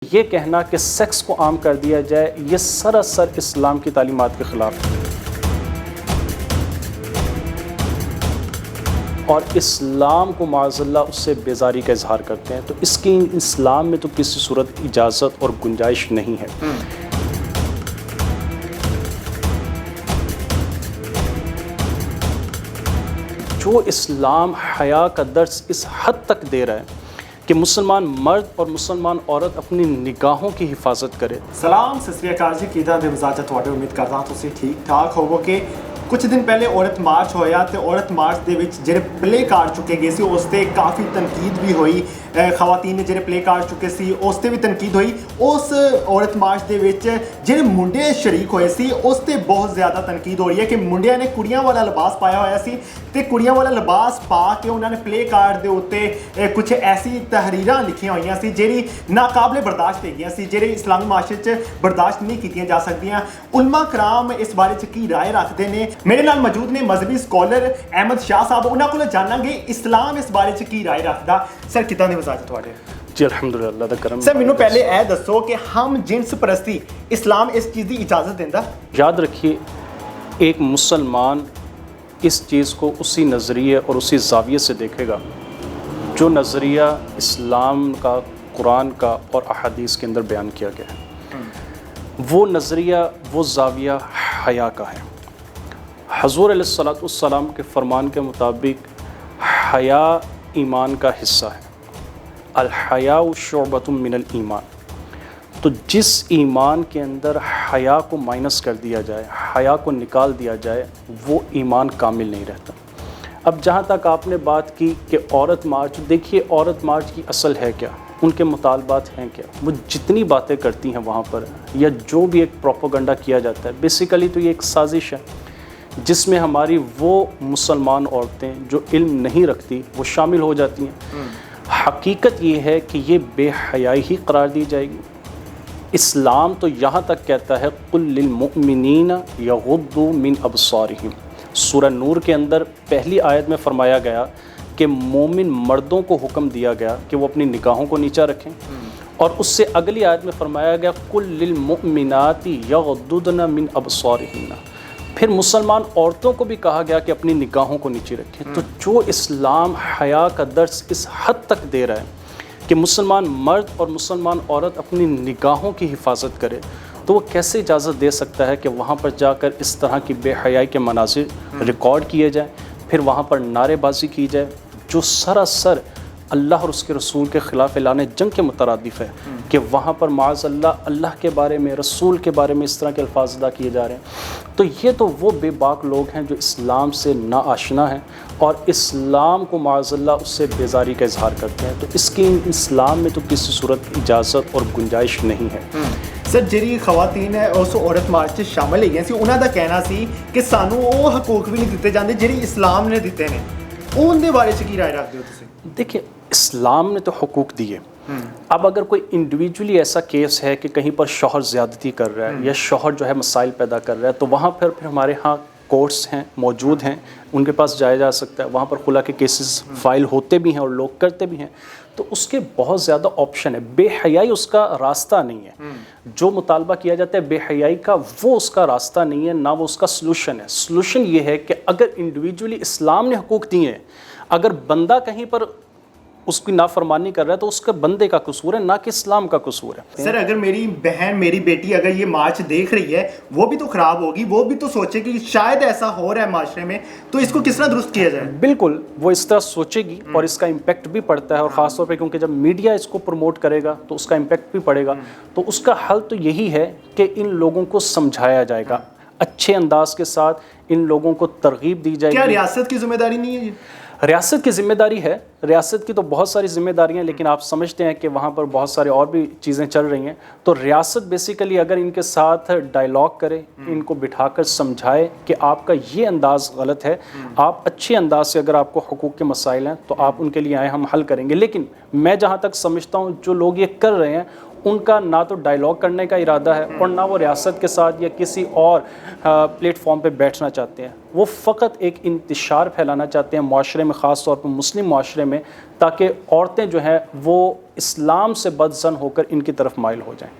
یہ کہنا کہ سیکس کو عام کر دیا جائے یہ سراسر اسلام کی تعلیمات کے خلاف ہے، اور اسلام کو معاذ اللہ اس سے بیزاری کا اظہار کرتے ہیں، تو اس کی اسلام میں تو کسی صورت اجازت اور گنجائش نہیں ہے۔ جو اسلام حیا کا درس اس حد تک دے رہا ہے کہ مسلمان مرد اور مسلمان عورت اپنی نگاہوں کی حفاظت کرے۔ سلام ست سری اکال جی، کیدا دے مزاج تواڈے، امید کردا ہاں تسی ٹھیک ٹھاک ہوو گے۔ کچھ دن پہلے عورت مارچ ہویا تے عورت مارچ دے وچ جڑے پلے کارڈ چکے گئے سی اس تے کافی تنقید بھی ہوئی، خواتین نے جڑے پلے کارڈ چکے سی اس تے بھی تنقید ہوئی۔ اس عورت مارچ دے وچ جڑے منڈے شریک ہوئے سی اس تے بہت زیادہ تنقید ہو رہی ہے کہ منڈیاں نے کڑیاں والا لباس پایا ہویا سی تے کڑیاں والا لباس پا کے انہوں نے پلے کارڈ دے اوتے کچھ ایسی تحریراں لکھیاں ہوئیاں سی جڑی ناقابل برداشت ہیگیاں سی، جڑے اسلامی معاشرے چ برداشت نہیں کیتیاں جا سکدیاں۔ علماء کرام اس بارے چ کی رائے رکھتے ہیں؟ میرے نال موجود نے مذہبی سکالر احمد شاہ صاحب، انہاں کولوں جاناں گے اسلام اس بارے چ کی رائے رکھدا۔ سر کتنا دے مزاج تواڈے؟ جی الحمدللہ، اللہ دا کرم۔ سر مینوں پہلے اے دسو کہ ہم جنس پرستی اسلام اس چیز دی اجازت دیندا؟ یاد رکھیے ایک مسلمان اس چیز کو اسی نظریے اور اسی زاویے سے دیکھے گا جو نظریہ اسلام کا، قرآن کا اور احادیث کے اندر بیان کیا گیا ہے۔ وہ نظریہ، وہ زاویہ حیا کا ہے۔ حضور علیہ الصلوۃ والسلام کے فرمان کے مطابق حیا ایمان کا حصہ ہے۔ الحیاء شعبۃ من الایمان۔ تو جس ایمان کے اندر حیا کو مائنس کر دیا جائے، حیا کو نکال دیا جائے، وہ ایمان کامل نہیں رہتا۔ اب جہاں تک آپ نے بات کی کہ عورت مارچ، دیکھیے عورت مارچ کی اصل ہے کیا، ان کے مطالبات ہیں کیا، وہ جتنی باتیں کرتی ہیں وہاں پر یا جو بھی ایک پروپیگنڈا کیا جاتا ہے، بیسیکلی تو یہ ایک سازش ہے جس میں ہماری وہ مسلمان عورتیں جو علم نہیں رکھتی وہ شامل ہو جاتی ہیں۔ حقیقت یہ ہے کہ یہ بے حیائی ہی قرار دی جائے گی۔ اسلام تو یہاں تک کہتا ہے قُل لِلْمُؤْمِنِينَ يَغُضُّوا مِنْ أَبْصَارِهِمْ۔ سورہ نور کے اندر پہلی آیت میں فرمایا گیا کہ مومن مردوں کو حکم دیا گیا کہ وہ اپنی نگاہوں کو نیچا رکھیں، اور اس سے اگلی آیت میں فرمایا گیا قُل لِلْمُؤْمِنَاتِ يَغْضُضْنَ مِنْ أَبْصَارِهِنَّ۔ پھر مسلمان عورتوں کو بھی کہا گیا کہ اپنی نگاہوں کو نیچے رکھیں۔ تو جو اسلام حیا کا درس اس حد تک دے رہا ہے کہ مسلمان مرد اور مسلمان عورت اپنی نگاہوں کی حفاظت کرے، تو وہ کیسے اجازت دے سکتا ہے کہ وہاں پر جا کر اس طرح کی بے حیائی کے مناظر ریکارڈ کیے جائیں، پھر وہاں پر نعرے بازی کی جائے جو سراسر اللہ اور اس کے رسول کے خلاف اعلان جنگ کے مترادف ہے، کہ وہاں پر معاذ اللہ اللہ کے بارے میں، رسول کے بارے میں اس طرح کے الفاظ ادا کیے جا رہے ہیں۔ تو یہ تو وہ بے باک لوگ ہیں جو اسلام سے ناآشنا ہیں اور اسلام کو معاذ اللہ اس سے بیزاری کا اظہار کرتے ہیں، تو اس کی اسلام میں تو کسی صورت اجازت اور گنجائش نہیں ہے۔ سر جڑی خواتین ہے اس عورت مارچ سے شامل ہوئی سی، انہوں دا کہنا سی کہ سانوں وہ حقوق بھی نہیں دیتے جاندے جڑی اسلام نے دیتے ہیں، ان دے بارے چ کی رائے رکھتے ہو تسی؟ دیکھیں اسلام نے تو حقوق دیے، اب اگر کوئی انڈیویجولی ایسا کیس ہے کہ کہیں پر شوہر زیادتی کر رہا ہے یا شوہر جو ہے مسائل پیدا کر رہا ہے، تو وہاں پھر ہمارے ہاں کورٹس ہیں، موجود ہیں، ان کے پاس جایا جا سکتا ہے، وہاں پر خلا کے کیسز فائل ہوتے بھی ہیں اور لوگ کرتے بھی ہیں، تو اس کے بہت زیادہ آپشن ہے۔ بے حیائی اس کا راستہ نہیں ہے، جو مطالبہ کیا جاتا ہے بے حیائی کا وہ اس کا راستہ نہیں ہے، نہ وہ اس کا سلوشن ہے۔ سلوشن یہ ہے کہ اگر انڈیویجولی اسلام نے حقوق دیے ہیں، اگر بندہ کہیں پر اس کی نافرمانی کر رہا ہے تو اس کا بندے کا قصور ہے، نہ کہ اسلام کا قصور ہے۔ سر اگر میری بہن، میری بیٹی اگر یہ مارچ دیکھ رہی ہے، وہ بھی تو خراب ہوگی، وہ بھی تو سوچے کہ شاید ایسا ہو رہا ہے معاشرے میں، تو اس کو کس طرح درست کیا جائے؟ بالکل وہ اس طرح سوچے گی اور اس کا امپیکٹ بھی پڑتا ہے، اور خاص طور پہ کیونکہ جب میڈیا اس کو پروموٹ کرے گا تو اس کا امپیکٹ بھی پڑے گا۔ تو اس کا حل تو یہی ہے کہ ان لوگوں کو سمجھایا جائے گا اچھے انداز کے ساتھ، ان لوگوں کو ترغیب دی جائے گی۔ کیا ریاست کی ذمہ داری نہیں ہے یہ؟ ریاست کی ذمہ داری ہے، ریاست کی تو بہت ساری ذمہ داریاں، لیکن آپ سمجھتے ہیں کہ وہاں پر بہت سارے اور بھی چیزیں چل رہی ہیں، تو ریاست بیسیکلی اگر ان کے ساتھ ڈائیلاگ کرے، ان کو بٹھا کر سمجھائے کہ آپ کا یہ انداز غلط ہے، آپ اچھے انداز سے اگر آپ کو حقوق کے مسائل ہیں تو آپ ان کے لیے آئیں، ہم حل کریں گے۔ لیکن میں جہاں تک سمجھتا ہوں جو لوگ یہ کر رہے ہیں ان کا نہ تو ڈائیلاگ کرنے کا ارادہ ہے اور نہ وہ ریاست کے ساتھ یا کسی اور پلیٹ فارم پہ بیٹھنا چاہتے ہیں، وہ فقط ایک انتشار پھیلانا چاہتے ہیں معاشرے میں، خاص طور پر مسلم معاشرے میں، تاکہ عورتیں جو ہیں وہ اسلام سے بدظن ہو کر ان کی طرف مائل ہو جائیں۔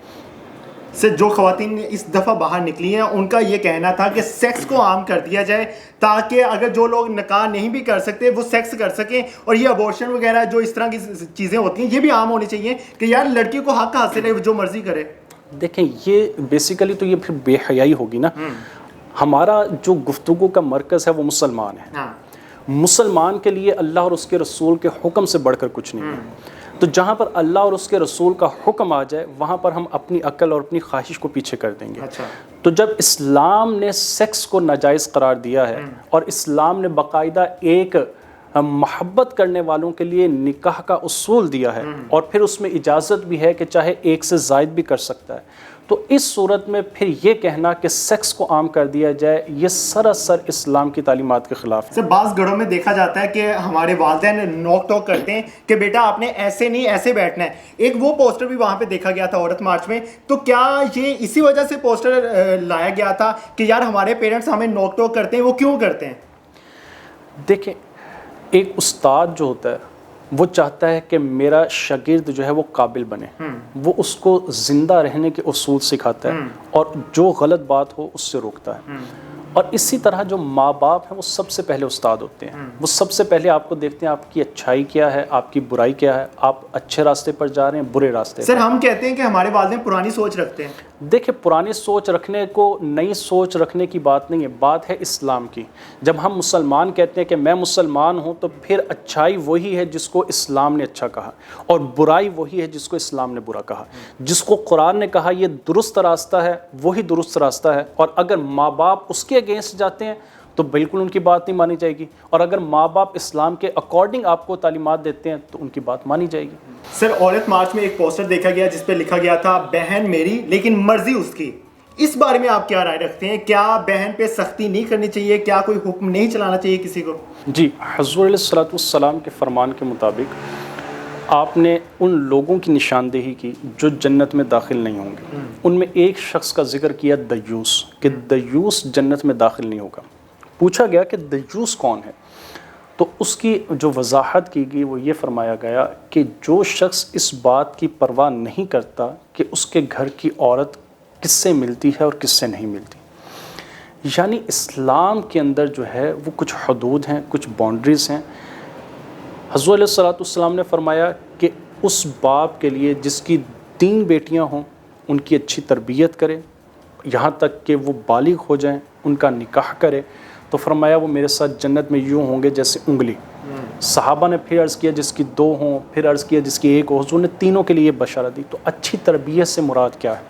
سے جو خواتین اس دفعہ باہر نکلی ہیں ان کا یہ کہنا تھا کہ سیکس کو عام کر دیا جائے تاکہ اگر جو لوگ نکاح نہیں بھی کر سکتے وہ سیکس کر سکیں، اور یہ ابورشن وغیرہ جو اس طرح کی چیزیں ہوتی ہیں یہ بھی عام ہونی چاہیے کہ یار لڑکی کو حق حاصل ہے جو مرضی کرے۔ دیکھیں یہ بیسیکلی تو یہ پھر بے حیائی ہوگی نا۔ ہمارا جو گفتگو کا مرکز ہے وہ مسلمان ہے، مسلمان کے لیے اللہ اور اس کے رسول کے حکم سے بڑھ کر کچھ نہیں ہے۔ تو جہاں پر اللہ اور اس کے رسول کا حکم آ جائے وہاں پر ہم اپنی عقل اور اپنی خواہش کو پیچھے کر دیں گے۔ تو جب اسلام نے سیکس کو ناجائز قرار دیا ہے اور اسلام نے باقاعدہ ایک محبت کرنے والوں کے لیے نکاح کا اصول دیا ہے اور پھر اس میں اجازت بھی ہے کہ چاہے ایک سے زائد بھی کر سکتا ہے، تو اس صورت میں پھر یہ کہنا کہ سیکس کو عام کر دیا جائے یہ سراسر اسلام کی تعلیمات کے خلاف ہے۔ سر بعض گھروں میں دیکھا جاتا ہے کہ ہمارے والدین نوک ٹوک کرتے ہیں کہ بیٹا آپ نے ایسے نہیں ایسے بیٹھنا ہے، ایک وہ پوسٹر بھی وہاں پہ دیکھا گیا تھا عورت مارچ میں، تو کیا یہ اسی وجہ سے پوسٹر لایا گیا تھا کہ یار ہمارے پیرنٹس ہمیں نوک ٹوک کرتے ہیں، وہ کیوں کرتے ہیں؟ دیکھیں ایک استاد جو ہوتا ہے وہ چاہتا ہے کہ میرا شاگرد جو ہے وہ قابل بنے، وہ اس کو زندہ رہنے کے اصول سکھاتا ہے اور جو غلط بات ہو اس سے روکتا ہے۔ اور اسی طرح جو ماں باپ ہیں وہ سب سے پہلے استاد ہوتے ہیں، وہ سب سے پہلے آپ کو دیکھتے ہیں آپ کی اچھائی کیا ہے، آپ کی برائی کیا ہے، آپ اچھے راستے پر جا رہے ہیں برے راستے پر۔ سر ہم کہتے ہیں کہ ہمارے والدین پرانی سوچ رکھتے ہیں۔ دیکھیں پرانی سوچ رکھنے کو نئی سوچ رکھنے کی بات نہیں ہے، بات ہے اسلام کی۔ جب ہم مسلمان کہتے ہیں کہ میں مسلمان ہوں تو پھر اچھائی وہی ہے جس کو اسلام نے اچھا کہا اور برائی وہی ہے جس کو اسلام نے برا کہا۔ جس کو قرآن نے کہا یہ درست راستہ ہے وہی درست راستہ ہے، اور اگر ماں باپ اس کے اگینسٹ جاتے ہیں تو بالکل ان کی بات نہیں مانی جائے گی، اور اگر ماں باپ اسلام کے اکارڈنگ آپ کو تعلیمات دیتے ہیں تو ان کی بات مانی جائے گی۔ سر عورت مارچ میں ایک پوسٹر دیکھا گیا جس پہ لکھا گیا تھا بہن میری لیکن مرضی اس کی، اس بارے میں آپ کیا رائے رکھتے ہیں؟ کیا بہن پہ سختی نہیں کرنی چاہیے؟ کیا کوئی حکم نہیں چلانا چاہیے کسی کو؟ جی حضور علیہ الصلوۃ والسلام کے فرمان کے مطابق آپ نے ان لوگوں کی نشاندہی کی جو جنت میں داخل نہیں ہوں گے، ان میں ایک شخص کا ذکر کیا دیوس، کہ دیوس جنت میں داخل نہیں ہوگا۔ پوچھا گیا کہ دیوس کون ہے، تو اس کی جو وضاحت کی گئی وہ یہ فرمایا گیا کہ جو شخص اس بات کی پرواہ نہیں کرتا کہ اس کے گھر کی عورت کس سے ملتی ہے اور کس سے نہیں ملتی۔ یعنی اسلام کے اندر جو ہے وہ کچھ حدود ہیں، کچھ باؤنڈریز ہیں۔ حضور علیہ الصلوۃ والسلام نے فرمایا کہ اس باپ کے لیے جس کی 3 بیٹیاں ہوں ان کی اچھی تربیت کرے یہاں تک کہ وہ بالغ ہو جائیں، ان کا نکاح کرے، تو فرمایا وہ میرے ساتھ جنت میں یوں ہوں گے جیسے انگلی۔ صحابہ نے پھر عرض کیا جس کی 2 ہوں، پھر عرض کیا جس کی 1 ہو، حضور نے تینوں کے لیے بشارت دی۔ تو اچھی تربیت سے مراد کیا ہے؟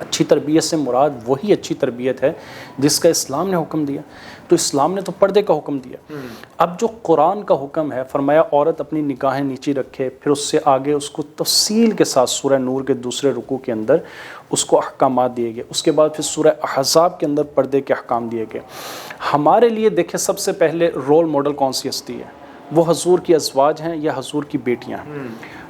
اچھی تربیت سے مراد وہی اچھی تربیت ہے جس کا اسلام نے حکم دیا۔ تو اسلام نے تو پردے کا حکم دیا۔ اب جو قرآن کا حکم ہے فرمایا عورت اپنی نگاہیں نیچی رکھے، پھر اس سے آگے اس کو تفصیل کے ساتھ سورہ نور کے دوسرے رکوع کے اندر اس کو احکامات دیے گئے، اس کے بعد پھر سورہ احزاب کے اندر پردے کے احکام دیے گئے۔ ہمارے لیے دیکھیں سب سے پہلے رول ماڈل کون سی ہستی ہے؟ وہ حضور کی ازواج ہیں یا حضور کی بیٹیاں ہیں؟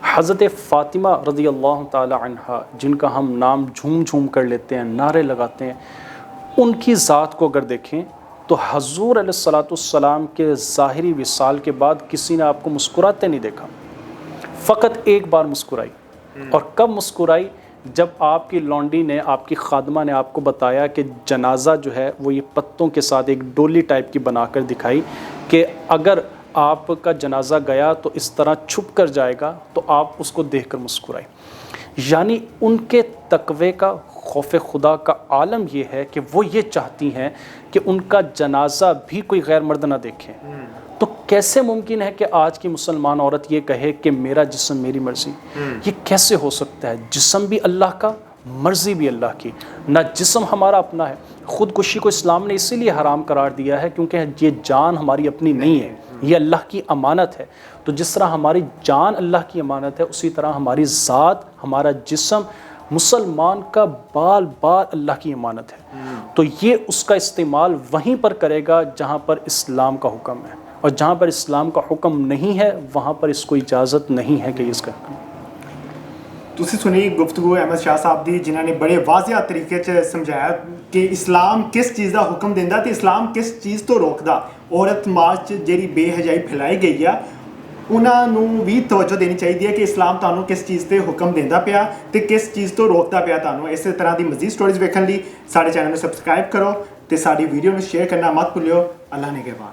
حضرت فاطمہ رضی اللہ تعالی عنہا جن کا ہم نام جھوم جھوم کر لیتے ہیں، نعرے لگاتے ہیں، ان کی ذات کو اگر دیکھیں تو حضور علیہ الصلوۃ والسلام کے ظاہری وصال کے بعد کسی نے آپ کو مسکراتے نہیں دیکھا، فقط ایک بار مسکرائی، اور کب مسکرائی؟ جب آپ کی لونڈی نے، آپ کی خادمہ نے آپ کو بتایا کہ جنازہ جو ہے وہ یہ پتوں کے ساتھ ایک ڈولی ٹائپ کی بنا کر دکھائی کہ اگر آپ کا جنازہ گیا تو اس طرح چھپ کر جائے گا، تو آپ اس کو دیکھ کر مسکرائی۔ یعنی ان کے تقوی کا، خوف خدا کا عالم یہ ہے کہ وہ یہ چاہتی ہیں کہ ان کا جنازہ بھی کوئی غیر مرد نہ دیکھے۔ تو کیسے ممکن ہے کہ آج کی مسلمان عورت یہ کہے کہ میرا جسم میری مرضی؟ یہ کیسے ہو سکتا ہے؟ جسم بھی اللہ کا، مرضی بھی اللہ کی، نہ جسم ہمارا اپنا ہے۔ خودکشی کو اسلام نے اسی لیے حرام قرار دیا ہے کیونکہ یہ جان ہماری اپنی نہیں ہے، یہ اللہ کی امانت ہے۔ تو جس طرح ہماری جان اللہ کی امانت ہے اسی طرح ہماری ذات، ہمارا جسم، مسلمان کا بال بال اللہ کی امانت ہے۔ تو یہ اس کا استعمال وہیں پر کرے گا جہاں پر اسلام کا حکم ہے، اور جہاں پر اسلام کا حکم نہیں ہے وہاں پر اس کو اجازت نہیں ہے کہ اس کا حکم۔ تسی سنی گفتگو احمد شاہ صاحب دی جنہوں نے بڑے واضح طریقے سے سمجھایا کہ اسلام کس چیز کا حکم دینا تے اسلام کس چیز تو روکدا۔ عورت مارچ جیڑی بے حجائی پھیلائی گئی ہے ਉਹਨਾਂ ਨੂੰ ਵੀ ਤਵੱਜੋ ਦੇਣੀ ਚਾਹੀਦੀ ਹੈ ਕਿ ਇਸਲਾਮ ਤੁਹਾਨੂੰ ਕਿਸ ਚੀਜ਼ ਤੇ ਹੁਕਮ ਦਿੰਦਾ ਪਿਆ ਤੇ ਕਿਸ ਚੀਜ਼ ਤੋਂ ਰੋਕਦਾ ਪਿਆ ਤੁਹਾਨੂੰ। ਇਸੇ ਤਰ੍ਹਾਂ ਦੀ ਮਜ਼ੀਦ ਸਟੋਰੀਜ਼ ਵੇਖਣ ਲਈ ਸਾਡੇ ਚੈਨਲ ਨੂੰ ਸਬਸਕ੍ਰਾਈਬ ਕਰੋ ਤੇ ਸਾਡੀ ਵੀਡੀਓ ਨੂੰ ਸ਼ੇਅਰ ਕਰਨਾ ਮਤ ਭੁੱਲਿਓ। ਅੱਲਾ ਨਿਗਹਿਬਾਨ।